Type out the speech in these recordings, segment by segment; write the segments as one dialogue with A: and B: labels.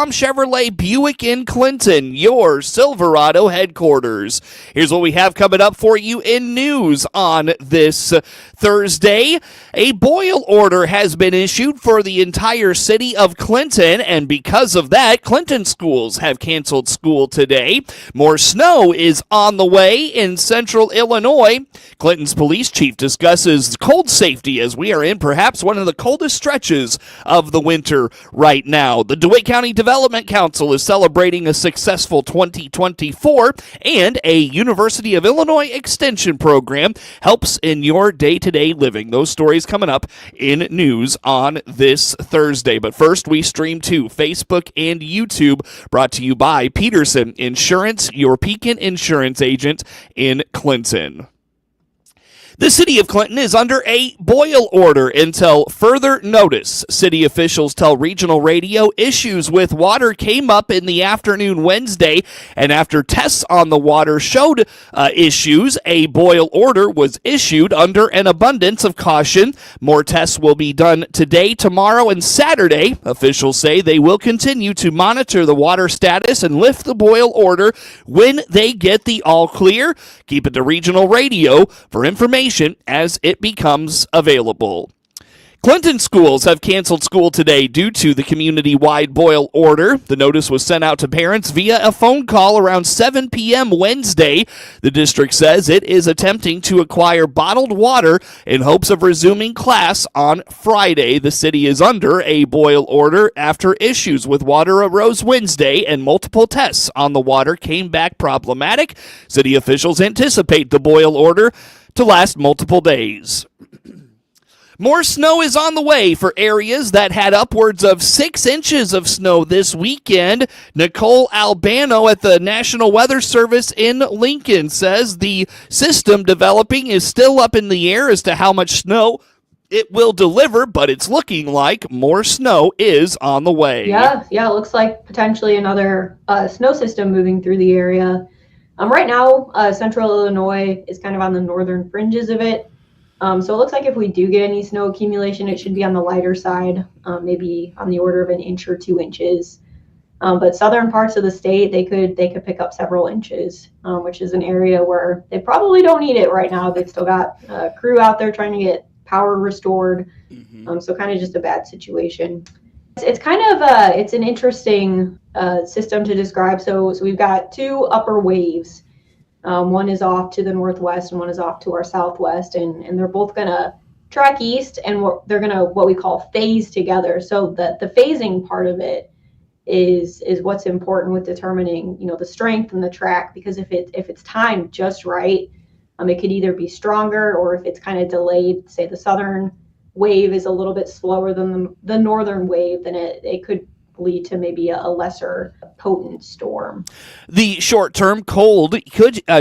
A: Tom Chevrolet Buick in Clinton, your Silverado headquarters. Here's what we have coming up for you in news on this Thursday. A boil order has been issued for the entire city of Clinton, and because of that, Clinton schools have canceled school today. More snow is on the way in central Illinois. Clinton's police chief discusses cold safety as we are in perhaps one of the coldest stretches of the winter right now. The DeWitt County Development Council is celebrating a successful 2024, and a University of Illinois extension program helps in your day-to-day living. Those stories coming up in news on this Thursday. But first, we stream to Facebook and YouTube, brought to you by Peterson Insurance, your Pekin Insurance agent in Clinton. The city of Clinton is under a boil order until further notice. City officials tell regional radio issues with water came up in the afternoon Wednesday, and after tests on the water showed issues, a boil order was issued under an abundance of caution. More tests will be done today, tomorrow, and Saturday. Officials say they will continue to monitor the water status and lift the boil order when they get the all clear. Keep it to regional radio for information as it becomes available. Clinton schools have canceled school today due to the community-wide boil order. The notice was sent out to parents via a phone call around 7 p.m. Wednesday. The district says it is attempting to acquire bottled water in hopes of resuming class on Friday. The city is under a boil order after issues with water arose Wednesday and multiple tests on the water came back problematic. City officials anticipate the boil order to last multiple days. More snow is on the way for areas that had upwards of 6 inches of snow this weekend. Nicole Albano at the National Weather Service in Lincoln says the system developing is still up in the air as to how much snow it will deliver, but it's looking like more snow is on the way.
B: Yeah, it looks like potentially another snow system moving through the area. Right now, central Illinois is kind of on the northern fringes of it. So it looks like if we do get any snow accumulation, it should be on the lighter side, maybe on the order of an inch or 2 inches. But southern parts of the state, they could pick up several inches, which is an area where they probably don't need it right now. They've still got a crew out there trying to get power restored. So kind of just a bad situation. It's kind of it's an interesting system to describe. So we've got two upper waves. One is off to the northwest and one is off to our southwest, and they're both going to track east, and they're going to what we call phase together. So the phasing part of it is what's important with determining, the strength and the track, because if it's timed just right, it could either be stronger, or if it's kind of delayed, say the southern wave is a little bit slower than the northern wave, then it could lead to maybe a lesser potent storm.
A: The short-term cold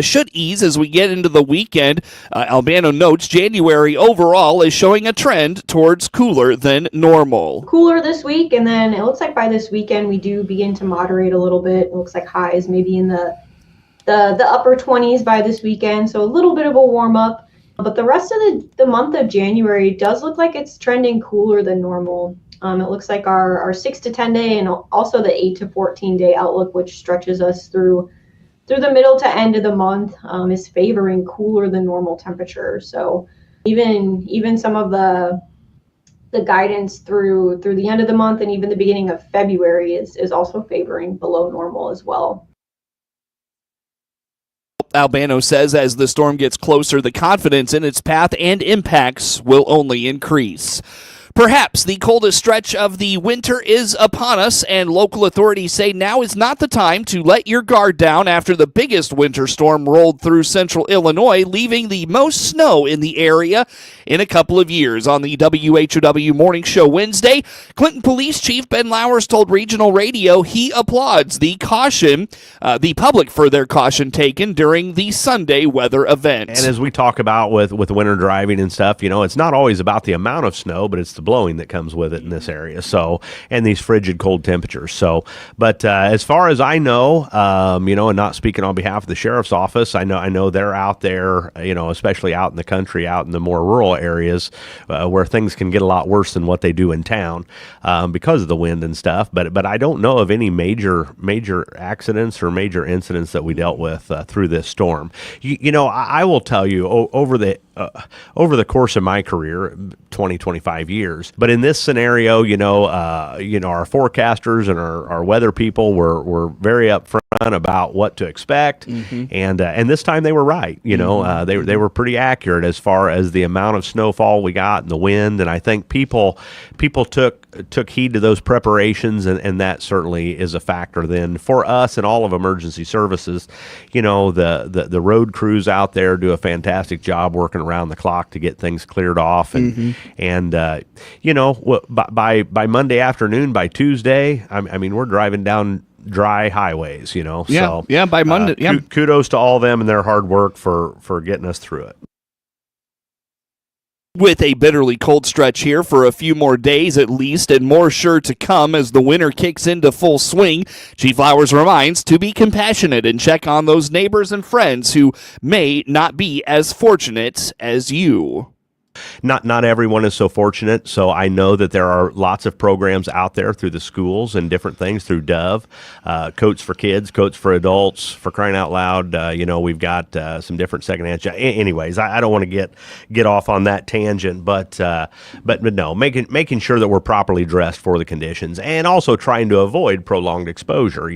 A: should ease as we get into the weekend. Albano notes January overall is showing a trend towards cooler than normal.
B: Cooler this week, and then it looks like by this weekend we do begin to moderate a little bit. It looks like highs maybe in the upper 20s by this weekend, so a little bit of a warm-up. But the rest of the month of January does look like it's trending cooler than normal. It looks like our 6 to 10 day and also the 8 to 14 day outlook, which stretches us through the middle to end of the month, is favoring cooler than normal temperatures. So even some of the guidance through the end of the month and even the beginning of February is also favoring below normal as well.
A: Albano says as the storm gets closer, the confidence in its path and impacts will only increase. Perhaps the coldest stretch of the winter is upon us, and local authorities say now is not the time to let your guard down after the biggest winter storm rolled through central Illinois, leaving the most snow in the area in a couple of years. On the WHOW Morning Show Wednesday, Clinton Police Chief Ben Lowers told regional radio he applauds the public for their caution taken during the Sunday weather event.
C: And as we talk about with winter driving and stuff, it's not always about the amount of snow, but it's blowing that comes with it in this area. So, and these frigid cold temperatures. So, but as far as I know, and not speaking on behalf of the sheriff's office, I know they're out there, especially out in the country, out in the more rural areas where things can get a lot worse than what they do in town because of the wind and stuff. But I don't know of any major accidents or major incidents that we dealt with through this storm. I will tell you over the course of my career, 25 years. But in this scenario, our forecasters and our weather people were very upfront about what to expect, and this time they were right. They were pretty accurate as far as the amount of snowfall we got and the wind, and I think people took heed to those preparations, and that certainly is a factor. Then for us and all of emergency services, the road crews out there do a fantastic job working around the clock to get things cleared off, and by Monday afternoon, by Tuesday, I mean we're driving down dry highways,
A: by Monday.
C: Kudos to all of them and their hard work for getting us through it.
A: With a bitterly cold stretch here for a few more days at least, and more sure to come as the winter kicks into full swing, Chief Flowers reminds to be compassionate and check on those neighbors and friends who may not be as fortunate as you.
C: Not everyone is so fortunate, so I know that there are lots of programs out there through the schools and different things through WHOW, Coats for Kids, Coats for Adults, for crying out loud. We've got some different secondhand jobs. Anyways, I don't want to get off on that tangent, but no, making sure that we're properly dressed for the conditions, and also trying to avoid prolonged exposure.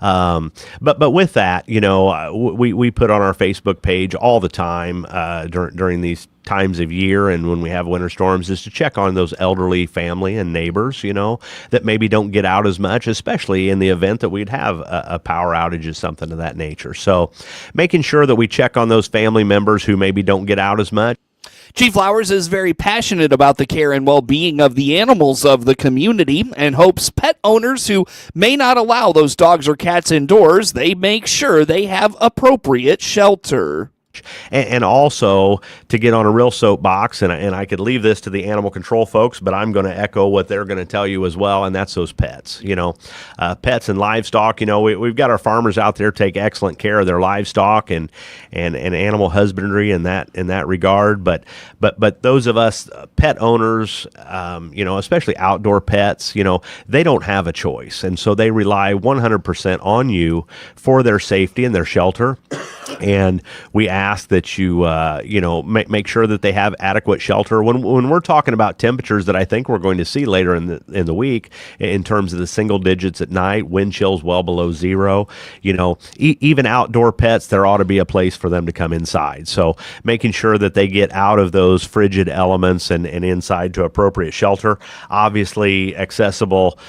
C: But with that, we put on our Facebook page all the time during these times of year and when we have winter storms is to check on those elderly family and neighbors, that maybe don't get out as much, especially in the event that we'd have a power outage or something of that nature. So making sure that we check on those family members who maybe don't get out as much.
A: Chief Flowers is very passionate about the care and well-being of the animals of the community and hopes pet owners who may not allow those dogs or cats indoors, they make sure they have appropriate shelter.
C: And also to get on a real soapbox, and I could leave this to the animal control folks, but I'm going to echo what they're going to tell you as well, and that's those pets. Pets and livestock. We've got our farmers out there take excellent care of their livestock and animal husbandry in that regard. But those of us pet owners, especially outdoor pets, they don't have a choice, and so they rely 100% on you for their safety and their shelter. And we ask that you, make sure that they have adequate shelter. When we're talking about temperatures that I think we're going to see later in the week, in terms of the single digits at night, wind chills well below zero, even outdoor pets, there ought to be a place for them to come inside. So making sure that they get out of those frigid elements and inside to appropriate shelter. Obviously, accessible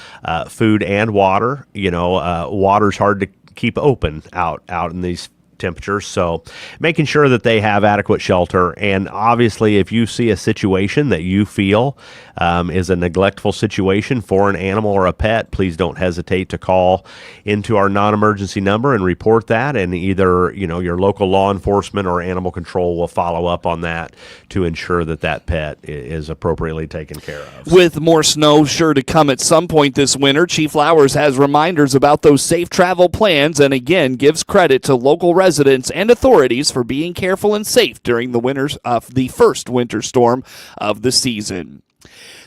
C: food and water. Water's hard to keep open out in these temperatures, so making sure that they have adequate shelter. And obviously, if you see a situation that you feel is a neglectful situation for an animal or a pet, please don't hesitate to call into our non-emergency number and report that, and either your local law enforcement or animal control will follow up on that to ensure that pet is appropriately taken care of.
A: With more snow sure to come at some point this winter, Chief Flowers has reminders about those safe travel plans, and again gives credit to local residents and authorities for being careful and safe during the first winter storm of the season.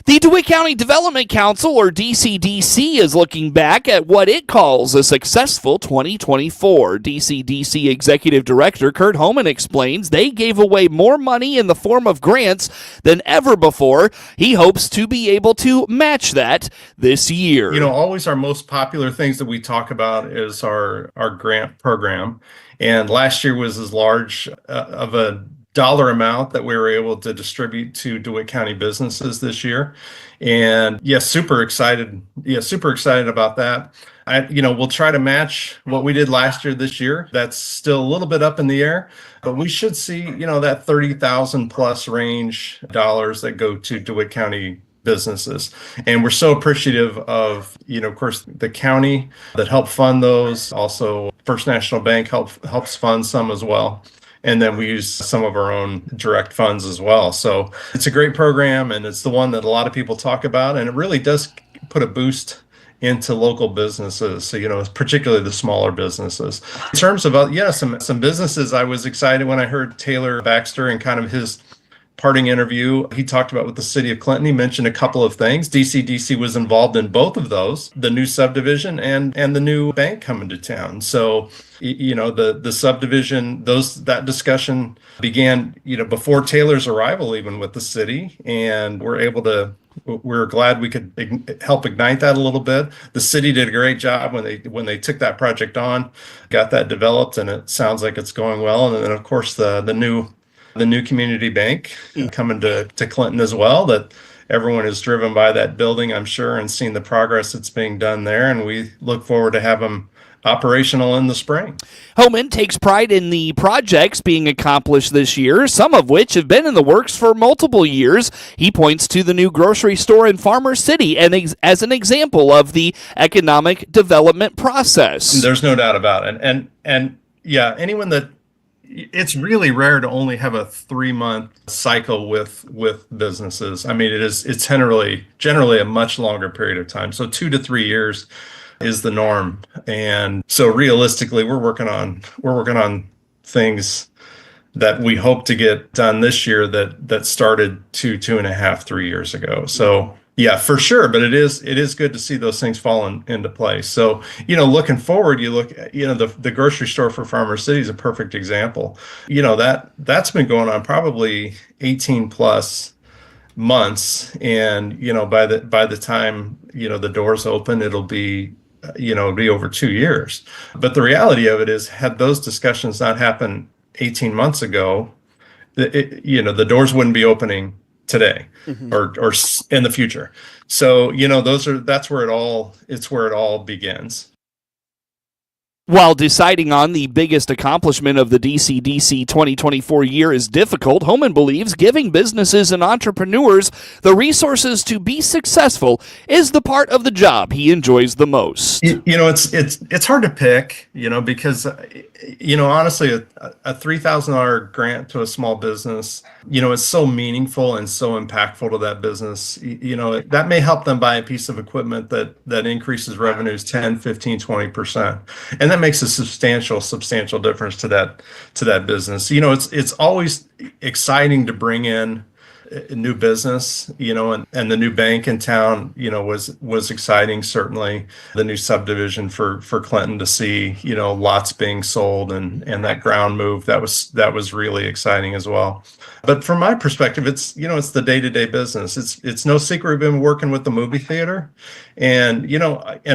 A: The DeWitt County Development Council, or DCDC, is looking back at what it calls a successful 2024. DCDC Executive Director Kurt Homan explains they gave away more money in the form of grants than ever before. He hopes to be able to match that this year.
D: Always our most popular things that we talk about is our grant program. And last year was as large of a dollar amount that we were able to distribute to DeWitt County businesses this year. And super excited about that. We'll try to match what we did last year this year. That's still a little bit up in the air, but we should see, that 30,000 plus range dollars that go to DeWitt County businesses. And we're so appreciative of, of course, the county that helped fund those. Also, First National Bank helps fund some as well. And then we use some of our own direct funds as well. So it's a great program, and it's the one that a lot of people talk about, and it really does put a boost into local businesses. So, particularly the smaller businesses. In terms of, some businesses, I was excited when I heard Taylor Baxter and kind of his parting interview. He talked about with the city of Clinton. He mentioned a couple of things. DCDC was involved in both of those, the new subdivision and the new bank coming to town. So, the subdivision, that discussion began, before Taylor's arrival, even with the city, and we're glad we could help ignite that a little bit. The city did a great job when they took that project on, got that developed, and it sounds like it's going well. And then, of course, the new community bank coming to Clinton as well, that everyone is driven by that building, I'm sure, and seeing the progress that's being done there. And we look forward to have them operational in the spring.
A: Homan takes pride in the projects being accomplished this year, some of which have been in the works for multiple years. He points to the new grocery store in Farmer City and as an example of the economic development process.
D: There's no doubt about it. And yeah, it's really rare to only have a 3-month cycle with businesses. I mean, it's generally a much longer period of time. So 2 to 3 years is the norm. And so realistically, we're working on things that we hope to get done this year that started 2.5, 3 years ago. So yeah, for sure. But it is good to see those things fall into place. So, looking forward, the grocery store for Farmer City is a perfect example. That's been going on probably 18 plus months. And, by the time, the doors open, it'll be over 2 years. But the reality of it is, had those discussions not happened 18 months ago, the doors wouldn't be opening today or in the future. So, that's where it all begins.
A: While deciding on the biggest accomplishment of the DCDC 2024 year is difficult, Homan believes giving businesses and entrepreneurs the resources to be successful is the part of the job he enjoys the most.
D: It's hard to pick, because honestly, a $3,000 grant to a small business, is so meaningful and so impactful to that business. That may help them buy a piece of equipment that increases revenues 10, 15, 20%. And that makes a substantial difference to that business. It's always exciting to bring in a new business, and the new bank in town, was exciting. Certainly the new subdivision for Clinton to see, lots being sold and that ground move, that was really exciting as well. But from my perspective, it's the day-to-day business. It's no secret we've been working with the movie theater, and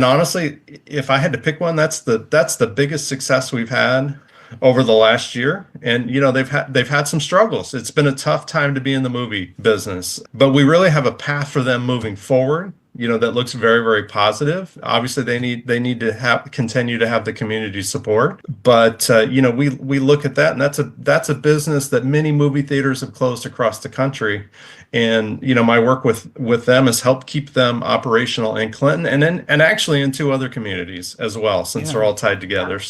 D: honestly, if I had to pick one, that's the biggest success we've had over the last year. And they've had some struggles. It's been a tough time to be in the movie business, but we really have a path for them moving forward, that looks very, very positive. Obviously they need to continue to have the community support, but we look at that, and that's a business that many movie theaters have closed across the country. And my work with them has helped keep them operational in Clinton and actually in 2 other communities as well, since they're all tied together.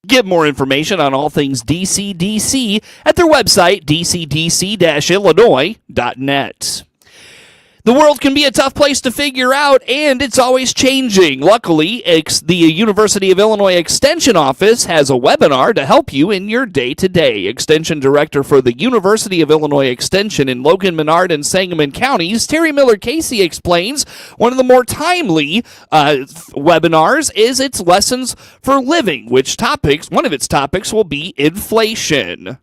A: Get more information on all things DCDC at their website, dcdc-illinois.net. The world can be a tough place to figure out, and it's always changing. Luckily, the University of Illinois Extension Office has a webinar to help you in your day-to-day. Extension Director for the University of Illinois Extension in Logan, Menard, and Sangamon counties, Terry Miller-Casey, explains one of the more timely webinars is its Lessons for Living, one of its topics will be inflation.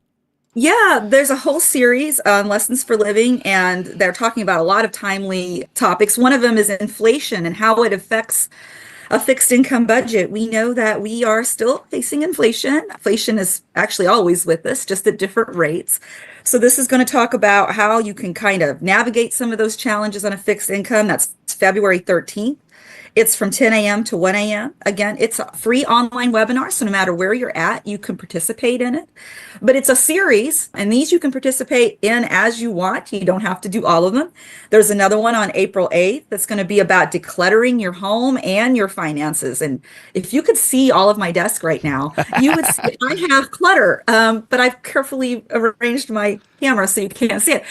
E: Yeah, there's a whole series on Lessons for Living, and they're talking about a lot of timely topics. One of them is inflation and how it affects a fixed income budget. We know that we are still facing inflation. Inflation is actually always with us, just at different rates. So this is going to talk about how you can kind of navigate some of those challenges on a fixed income. That's February 13th. It's from 10 a.m. to 1 a.m. Again, it's a free online webinar, so no matter where you're at, you can participate in it. But it's a series, and these you can participate in as you want. You don't have to do all of them. There's another one on April 8th that's going to be about decluttering your home and your finances. And if you could see all of my desk right now, you would see I have clutter, but I've carefully arranged my camera so you can't see it.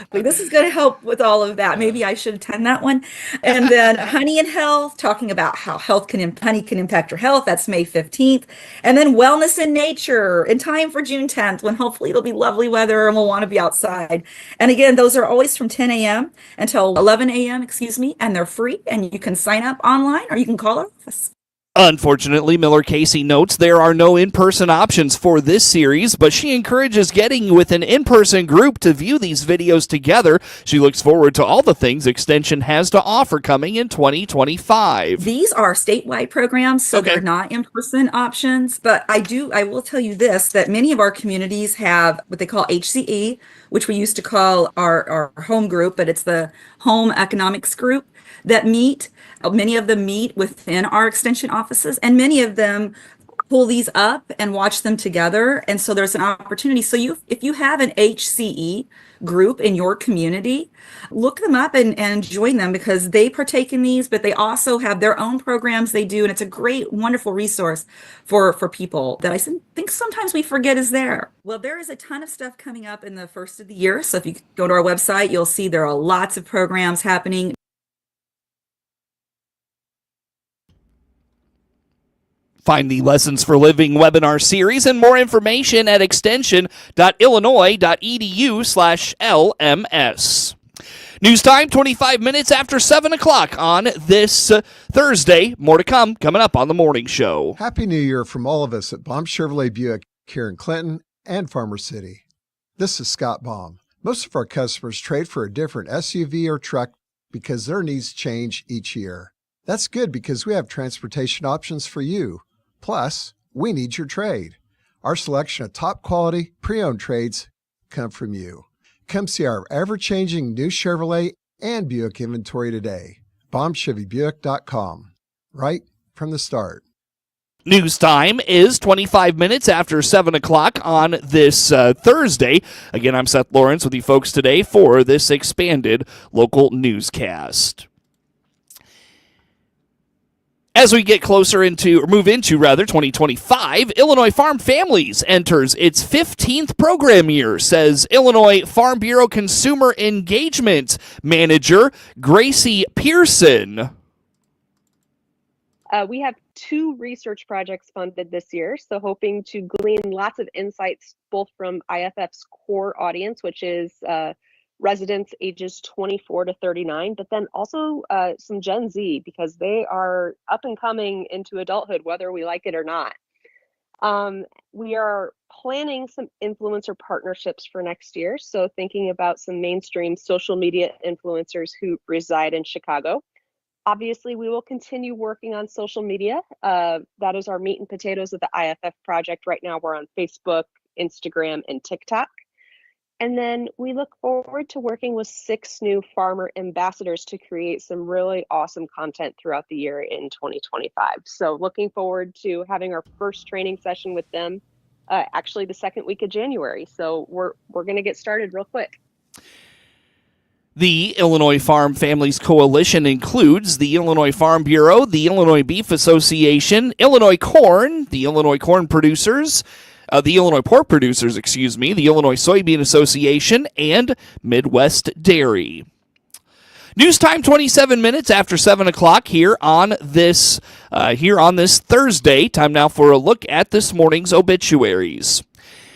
E: But this is going to help with all of that. Maybe I should attend that one. And then Honey and Health, talking about how honey can impact your health. That's May 15th. And then Wellness in Nature in time for June 10th, when hopefully it'll be lovely weather and we'll want to be outside. And again, those are always from 10 a.m. until 11 a.m., and they're free. And you can sign up online or you can call our office.
A: Unfortunately, Miller Casey notes there are no in-person options for this series, but she encourages getting with an in-person group to view these videos together. She looks forward to all the things Extension has to offer coming in 2025.
E: These are statewide programs, so they're not in-person options, but I will tell you this, that many of our communities have what they call HCE, which we used to call our home group, but it's the Home Economics Group that meet. Many of them meet within our extension offices, and many of them pull these up and watch them together. And so there's an opportunity. So if you have an HCE group in your community, look them up and join them, because they partake in these, but they also have their own programs they do. And it's a great, wonderful resource for people that I think sometimes we forget is there. Well, there is a ton of stuff coming up in the first of the year. So if you go to our website, you'll see there are lots of programs happening.
A: Find the Lessons for Living webinar series and more information at extension.illinois.edu/LMS. News time, 25 minutes after 7 o'clock on this Thursday. More to come coming up on the morning show.
F: Happy New Year from all of us at Baum Chevrolet Buick here in Clinton and Farmer City. This is Scott Baum. Most of our customers trade for a different SUV or truck because their needs change each year. That's good because we have transportation options for you. Plus, we need your trade. Our selection of top quality pre-owned trades come from you. Come see our ever-changing new Chevrolet and Buick inventory today. BaumChevyBuick.com. Right from the start.
A: News time is 25 minutes after 7 o'clock on this Thursday. Again, I'm Seth Lawrence with you folks today for this expanded local newscast. As we get closer move into 2025, Illinois Farm Families enters its 15th program year, says Illinois Farm Bureau Consumer Engagement Manager Gracie Pearson.
G: We have 2 research projects funded this year, so hoping to glean lots of insights both from IFF's core audience, which is residents ages 24 to 39, but then also some Gen Z, because they are up and coming into adulthood, whether we like it or not. We are planning some influencer partnerships for next year, so thinking about some mainstream social media influencers who reside in Chicago. Obviously, we will continue working on social media. That is our meat and potatoes of the IFF project. Right now, we're on Facebook, Instagram, and TikTok. And then we look forward to working with 6 new farmer ambassadors to create some really awesome content throughout the year in 2025. So looking forward to having our first training session with them, actually the second week of January. So we're going to get started real quick.
A: The Illinois Farm Families Coalition includes the Illinois Farm Bureau, the Illinois Beef Association, Illinois Corn, the Illinois Corn Producers, the Illinois Pork Producers, the Illinois Soybean Association, and Midwest Dairy. News time, 27 minutes after 7 o'clock here on this Thursday. Time now for a look at this morning's obituaries.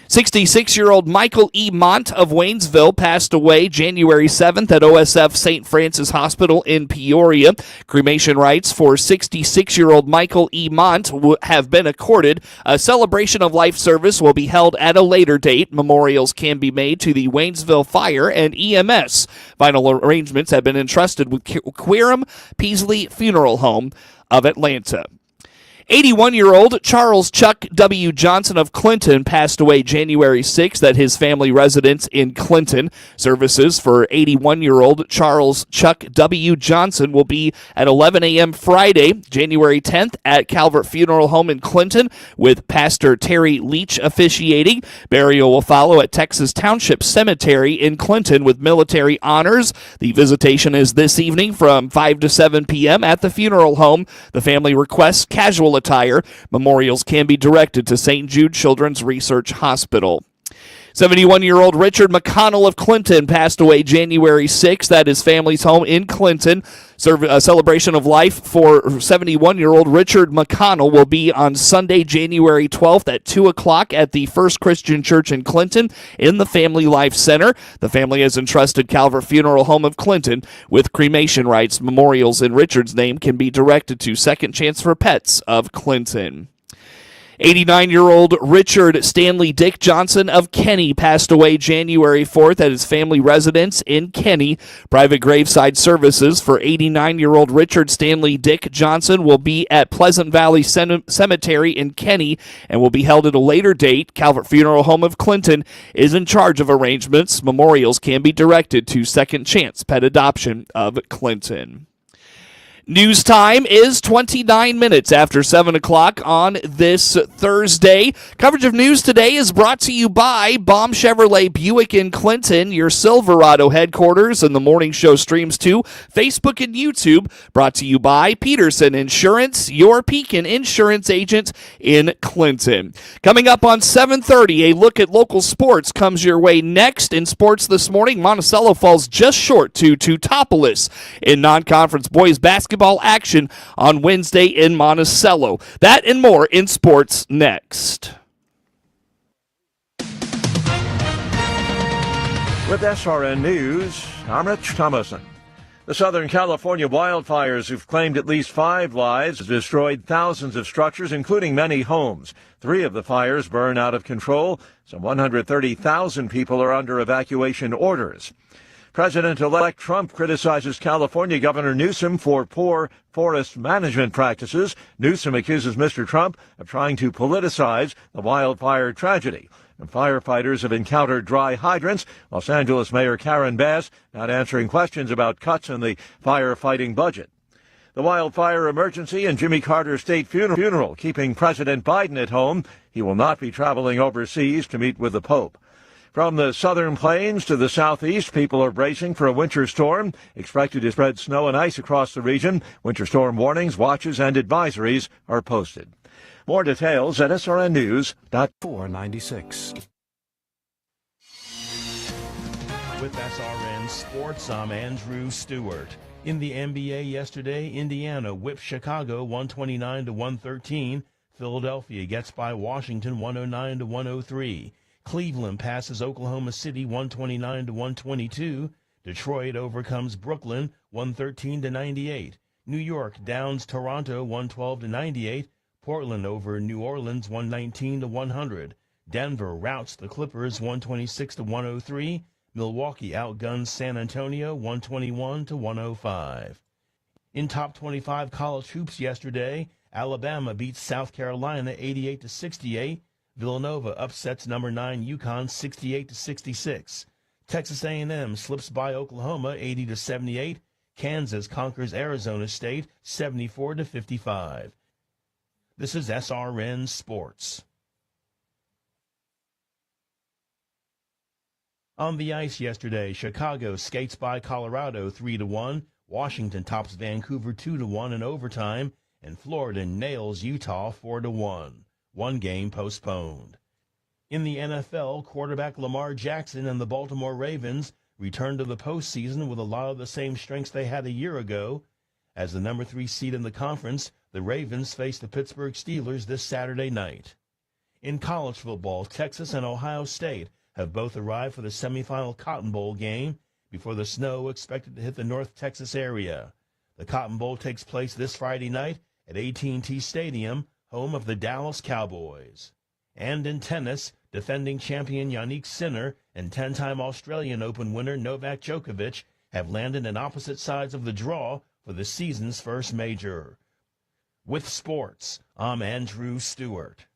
A: 66-year-old Michael E. Mont of Waynesville passed away January 7th at OSF St. Francis Hospital in Peoria. Cremation rights for 66-year-old Michael E. Mont have been accorded. A celebration of life service will be held at a later date. Memorials can be made to the Waynesville Fire and EMS. Final arrangements have been entrusted with Quirum Peasley Funeral Home of Atlanta. 81-year-old Charles Chuck W. Johnson of Clinton passed away January 6th at his family residence in Clinton. Services for 81-year-old Charles Chuck W. Johnson will be at 11 a.m. Friday, January 10th at Calvert Funeral Home in Clinton with Pastor Terry Leach officiating. Burial will follow at Texas Township Cemetery in Clinton with military honors. The visitation is this evening from 5 to 7 p.m. at the funeral home. The family requests casual attire. Memorials can be directed to St. Jude Children's Research Hospital. 71-year-old Richard McConnell of Clinton passed away January 6th at his family's home in Clinton. A celebration of life for 71-year-old Richard McConnell will be on Sunday, January 12th at 2 o'clock at the First Christian Church in Clinton in the Family Life Center. The family has entrusted Calvert Funeral Home of Clinton with cremation rights. Memorials in Richard's name can be directed to Second Chance for Pets of Clinton. 89-year-old Richard Stanley Dick Johnson of Kenny passed away January 4th at his family residence in Kenny. Private graveside services for 89-year-old Richard Stanley Dick Johnson will be at Pleasant Valley Cemetery in Kenny and will be held at a later date. Calvert Funeral Home of Clinton is in charge of arrangements. Memorials can be directed to Second Chance Pet Adoption of Clinton. News time is 29 minutes after 7 o'clock on this Thursday. Coverage of news today is brought to you by Baum Chevrolet Buick in Clinton, your Silverado headquarters, and the morning show streams to Facebook and YouTube. Brought to you by Peterson Insurance, your Pekin Insurance agent in Clinton. Coming up on 7:30, a look at local sports comes your way next. In sports this morning, Monticello falls just short to Teutopolis in non-conference boys basketball action on Wednesday in Monticello. That and more in sports next.
H: With SRN News, I'm Rich Thomason. The Southern California wildfires have claimed at least 5 lives, destroyed thousands of structures, including many homes. 3 of the fires burn out of control. Some 130,000 people are under evacuation orders. President-elect Trump criticizes California Governor Newsom for poor forest management practices. Newsom accuses Mr. Trump of trying to politicize the wildfire tragedy. And firefighters have encountered dry hydrants. Los Angeles Mayor Karen Bass not answering questions about cuts in the firefighting budget. The wildfire emergency and Jimmy Carter State Funeral keeping President Biden at home. He will not be traveling overseas to meet with the Pope. From the southern plains to the southeast, people are bracing for a winter storm, expected to spread snow and ice across the region. Winter storm warnings, watches, and advisories are posted. More details at srnnews.496.
I: With SRN Sports, I'm Andrew Stewart. In the NBA yesterday, Indiana whipped Chicago 129-113. Philadelphia gets by Washington 109-103. Cleveland passes Oklahoma City 129-122. Detroit overcomes Brooklyn 113-98. New York downs Toronto 112-98. Portland over New Orleans 119-100. Denver routs the Clippers 126-103. Milwaukee outguns San Antonio 121-105. In top 25 college hoops yesterday, Alabama beats South Carolina 88-68. Villanova upsets number 9 UConn 68-66. Texas A&M slips by Oklahoma 80-78. Kansas conquers Arizona State 74-55. This is SRN Sports. On the ice yesterday, Chicago skates by Colorado 3-1. Washington tops Vancouver 2-1 in overtime, and Florida nails Utah 4-1. One game postponed. In the NFL, quarterback Lamar Jackson and the Baltimore Ravens return to the postseason with a lot of the same strengths they had a year ago. As the number 3 seed in the conference, the Ravens face the Pittsburgh Steelers this Saturday night. In college football, Texas and Ohio State have both arrived for the semifinal Cotton Bowl game before the snow expected to hit the North Texas area. The Cotton Bowl takes place this Friday night at AT&T Stadium, home of the Dallas Cowboys. And in tennis, defending champion Yannick Sinner and 10-time Australian Open winner Novak Djokovic have landed on opposite sides of the draw for the season's first major. With sports, I'm Andrew Stewart.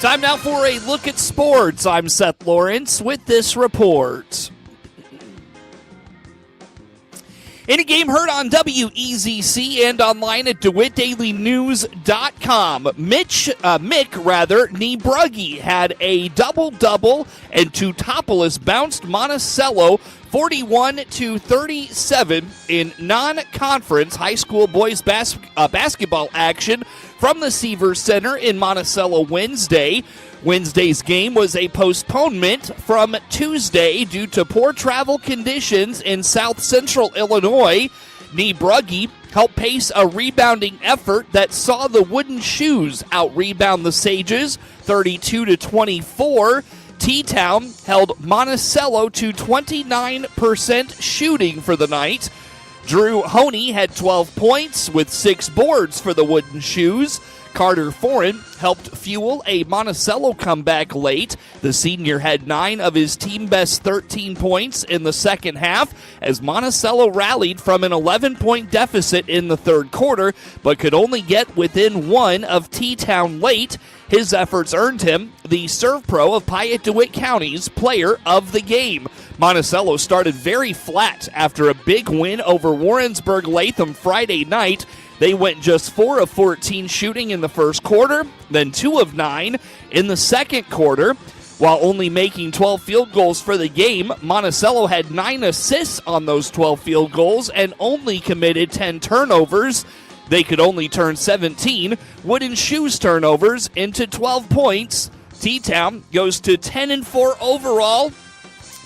A: Time now for a look at sports. I'm Seth Lawrence with this report. In a game heard on WEZC and online at DeWittDailyNews.com, Mick Niebrugge had a double-double, and Teutopolis bounced Monticello 41-37 in non-conference high school boys basketball action from the Seavers Center in Monticello Wednesday. Wednesday's game was a postponement from Tuesday due to poor travel conditions in South Central Illinois. Niebrugge helped pace a rebounding effort that saw the Wooden Shoes out-rebound the Sages 32-24. T-Town held Monticello to 29% shooting for the night. Drew Honey had 12 points with 6 boards for the Wooden Shoes. Carter Foran helped fuel a Monticello comeback late. The senior had 9 of his team-best 13 points in the second half as Monticello rallied from an 11-point deficit in the third quarter, but could only get within 1 of T-Town late. His efforts earned him the Serve Pro of Piatt-DeWitt County's Player of the Game. Monticello started very flat after a big win over Warrensburg-Latham Friday night. They went just 4 of 14 shooting in the first quarter, then 2 of 9 in the second quarter. While only making 12 field goals for the game, Monticello had 9 assists on those 12 field goals and only committed 10 turnovers. They could only turn 17 Wooden Shoes turnovers into 12 points. T-Town goes to 10-4 overall.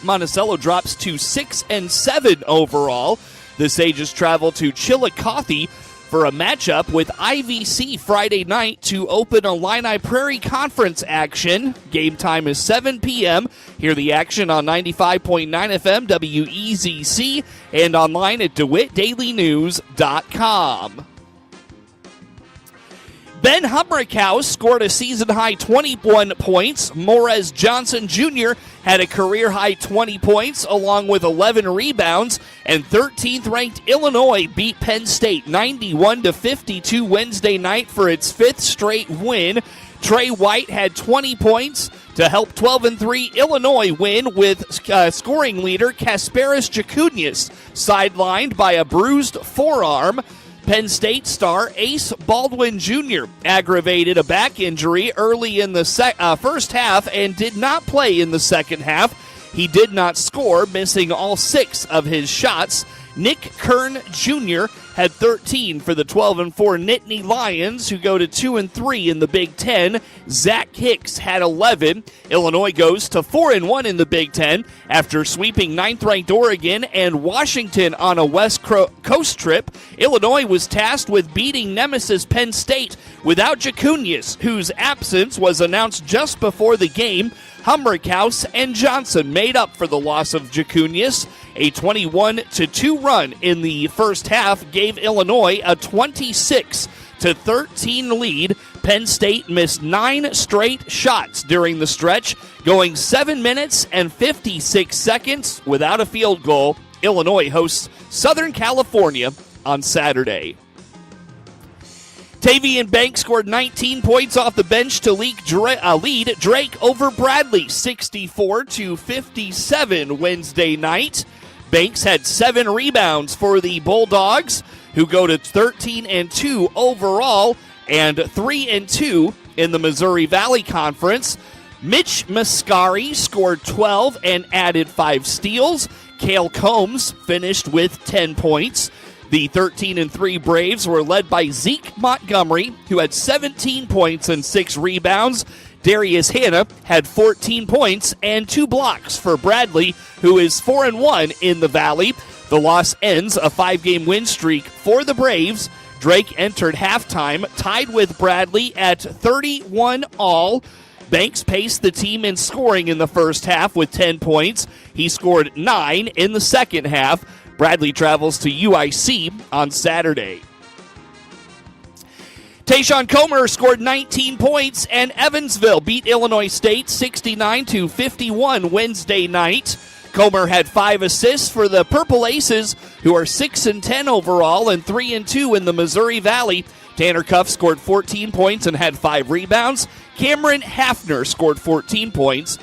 A: Monticello drops to 6-7 overall. The Sages travel to Chillicothe for a matchup with IVC Friday night to open Illini Prairie Conference action. Game time is 7 p.m. Hear the action on 95.9 FM WEZC and online at DeWittDailyNews.com. Ben Humrickhouse scored a season-high 21 points. Morez Johnson Jr. had a career-high 20 points along with 11 rebounds, and 13th-ranked Illinois beat Penn State 91-52 Wednesday night for its 5th straight win. Trey White had 20 points to help 12-3 Illinois win with scoring leader Kasparis Jacunius sidelined by a bruised forearm. Penn State star Ace Baldwin Jr. aggravated a back injury early in the first half and did not play in the second half. He did not score, missing all 6 of his shots. Nick Kern Jr. had 13 for the 12-4 Nittany Lions, who go to 2-3 in the Big Ten. Zach Hicks had 11. Illinois goes to 4-1 in the Big Ten after sweeping 9th-ranked Oregon and Washington on a West Coast trip. Illinois was tasked with beating nemesis Penn State without Jacunius, whose absence was announced just before the game. Humrickhouse and Johnson made up for the loss of Jacunius. A 21-2 run in the first half gave Illinois a 26-13 lead. Penn State missed 9 straight shots during the stretch, going 7 minutes and 56 seconds without a field goal. Illinois hosts Southern California on Saturday. Tavian Banks scored 19 points off the bench to lead Drake over Bradley 64-57 Wednesday night. Banks had 7 rebounds for the Bulldogs, who go to 13-2 overall and 3-2 in the Missouri Valley Conference. Mitch Mascari scored 12 and added 5 steals. Cale Combs finished with 10 points. The 13-3 Braves were led by Zeke Montgomery, who had 17 points and 6 rebounds. Darius Hanna had 14 points and 2 blocks for Bradley, who is 4-1 in the Valley. The loss ends a 5-game win streak for the Braves. Drake entered halftime tied with Bradley at 31 all. Banks paced the team in scoring in the first half with 10 points. He scored 9 in the second half. Bradley travels to UIC on Saturday. Tayshawn Comer scored 19 points, and Evansville beat Illinois State 69-51 Wednesday night. Comer had 5 assists for the Purple Aces, who are 6-10 overall and 3-2 in the Missouri Valley. Tanner Cuff scored 14 points and had 5 rebounds. Cameron Hafner scored 14 points.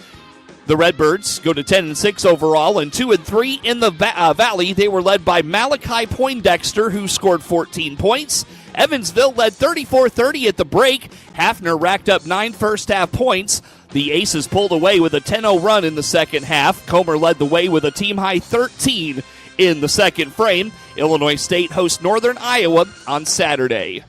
A: The Redbirds go to 10-6 overall and 2-3 in the Valley. They were led by Malachi Poindexter, who scored 14 points. Evansville led 34-30 at the break. Hafner racked up 9 first-half points. The Aces pulled away with a 10-0 run in the second half. Comer led the way with a team-high 13 in the second frame. Illinois State hosts Northern Iowa on Saturday.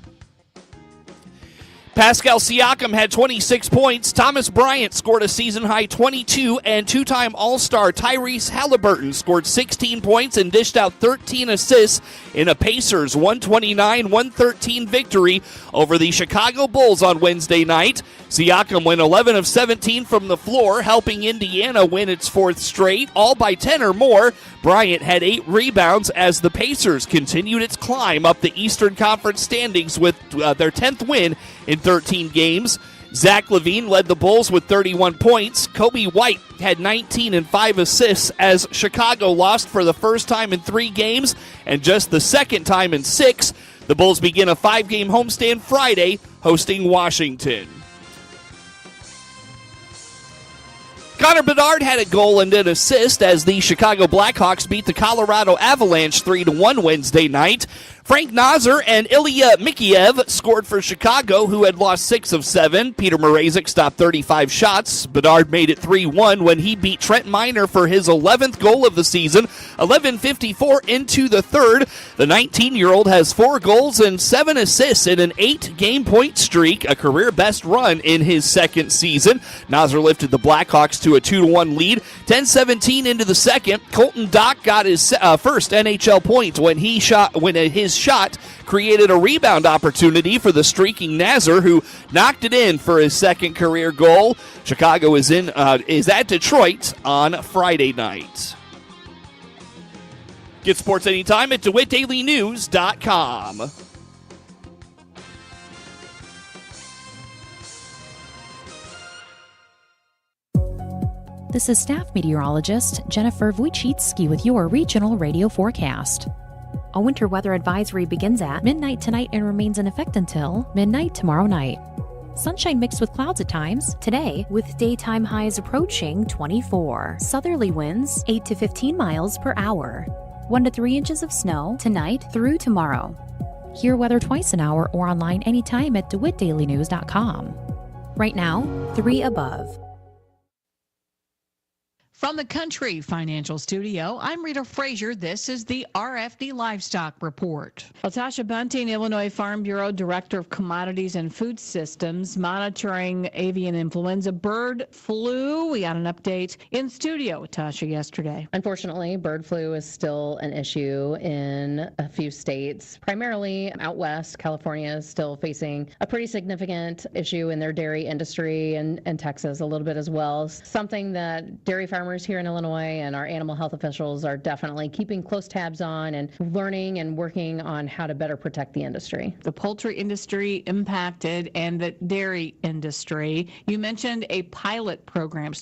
A: Pascal Siakam had 26 points. Thomas Bryant scored a season-high 22, and two-time All-Star Tyrese Halliburton scored 16 points and dished out 13 assists in a Pacers 129-113 victory over the Chicago Bulls on Wednesday night. Siakam went 11 of 17 from the floor, helping Indiana win its 4th straight, all by 10 or more. Bryant had 8 rebounds as the Pacers continued its climb up the Eastern Conference standings with their 10th win in 13 games. Zach LaVine led the Bulls with 31 points. Kobe White had 19 and 5 assists as Chicago lost for the first time in 3 games and just the second time in 6. The Bulls begin a 5-game homestand Friday, hosting Washington. Connor Bedard had a goal and an assist as the Chicago Blackhawks beat the Colorado Avalanche 3-1 Wednesday night. Frank Nazar and Ilya Mikheyev scored for Chicago, who had lost 6 of 7. Peter Mrazek stopped 35 shots. Bedard made it 3-1 when he beat Trent Miner for his 11th goal of the season, 11:54 into the third. The 19-year-old has 4 goals and 7 assists in an 8-game point streak, a career-best run in his second season. Nazar lifted the Blackhawks to a 2-1 lead. 10:17 into the second, Colton Dock got his first NHL point when his shot created a rebound opportunity for the streaking Nazar, who knocked it in for his second career goal. Chicago is at Detroit on Friday night. Get sports anytime at DeWittDailyNews.com.
J: This is staff meteorologist Jennifer Wojcicki with your regional radio forecast. A winter weather advisory begins at midnight tonight and remains in effect until midnight tomorrow night. Sunshine mixed with clouds at times today, with daytime highs approaching 24. Southerly winds 8 to 15 miles per hour. 1 to 3 inches of snow tonight through tomorrow. Hear weather twice an hour or online anytime at DeWittDailyNews.com. Right now, 3 above.
K: From the Country Financial Studio, I'm Rita Frazier. This is the RFD Livestock Report. Latasha Bunting, Illinois Farm Bureau Director of Commodities and Food Systems, monitoring avian influenza bird flu. We got an update in studio with Tasha yesterday.
L: Unfortunately, bird flu is still an issue in a few states. Primarily out west, California is still facing a pretty significant issue in their dairy industry, and Texas a little bit as well. Something that dairy farmers here in Illinois and our animal health officials are definitely keeping close tabs on and learning and working on how to better protect the industry.
K: The poultry industry impacted and the dairy industry. You mentioned a pilot program